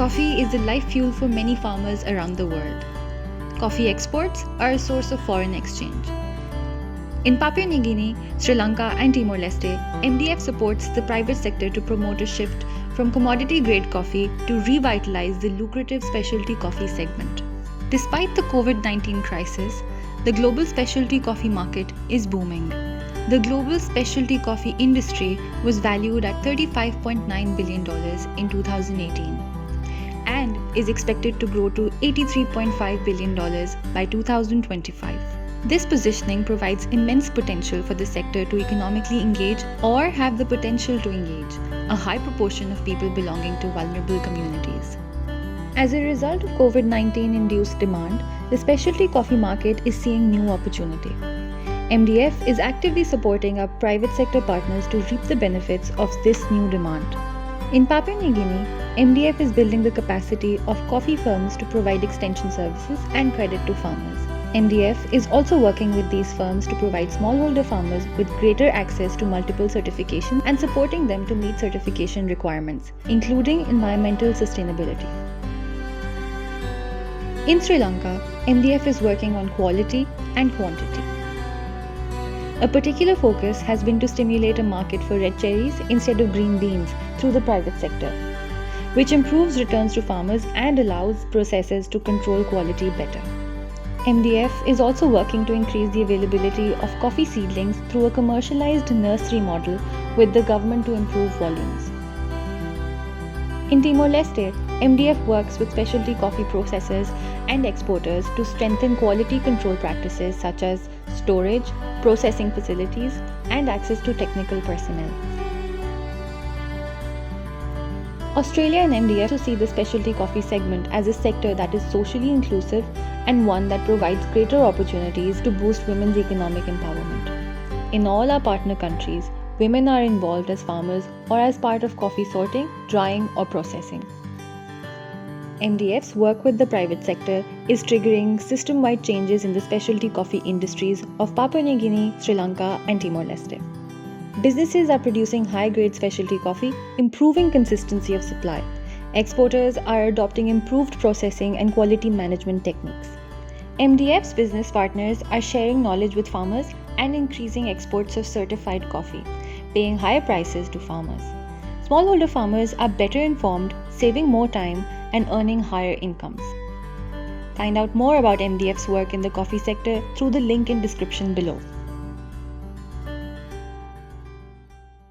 Coffee is the life fuel for many farmers around the world. Coffee exports are a source of foreign exchange. In Papua New Guinea, Sri Lanka, and Timor-Leste, MDF supports the private sector to promote a shift from commodity-grade coffee to revitalize the lucrative specialty coffee segment. Despite the COVID-19 crisis, the global specialty coffee market is booming. The global specialty coffee industry was valued at $35.9 billion in 2018 and is expected to grow to $83.5 billion by 2025. This positioning provides immense potential for the sector to economically engage or have the potential to engage a high proportion of people belonging to vulnerable communities. As a result of COVID-19 induced demand, the specialty coffee market is seeing new opportunity. MDF is actively supporting our private sector partners to reap the benefits of this new demand. In Papua New Guinea, MDF is building the capacity of coffee firms to provide extension services and credit to farmers. MDF is also working with these firms to provide smallholder farmers with greater access to multiple certifications and supporting them to meet certification requirements, including environmental sustainability. In Sri Lanka, MDF is working on quality and quantity. A particular focus has been to stimulate a market for red cherries instead of green beans through the private sector, which improves returns to farmers and allows processors to control quality better. MDF is also working to increase the availability of coffee seedlings through a commercialized nursery model with the government to improve volumes. In Timor-Leste, MDF works with specialty coffee processors and exporters to strengthen quality control practices such as storage, processing facilities, and access to technical personnel. Australia and MDF also see the specialty coffee segment as a sector that is socially inclusive and one that provides greater opportunities to boost women's economic empowerment. In all our partner countries, women are involved as farmers or as part of coffee sorting, drying, or processing. MDF's work with the private sector is triggering system-wide changes in the specialty coffee industries of Papua New Guinea, Sri Lanka, and Timor-Leste. Businesses are producing high-grade specialty coffee, improving consistency of supply. Exporters are adopting improved processing and quality management techniques. MDF's business partners are sharing knowledge with farmers and increasing exports of certified coffee, paying higher prices to farmers. Smallholder farmers are better informed, saving more time, and earning higher incomes. Find out more about MDF's work in the coffee sector through the link in description below.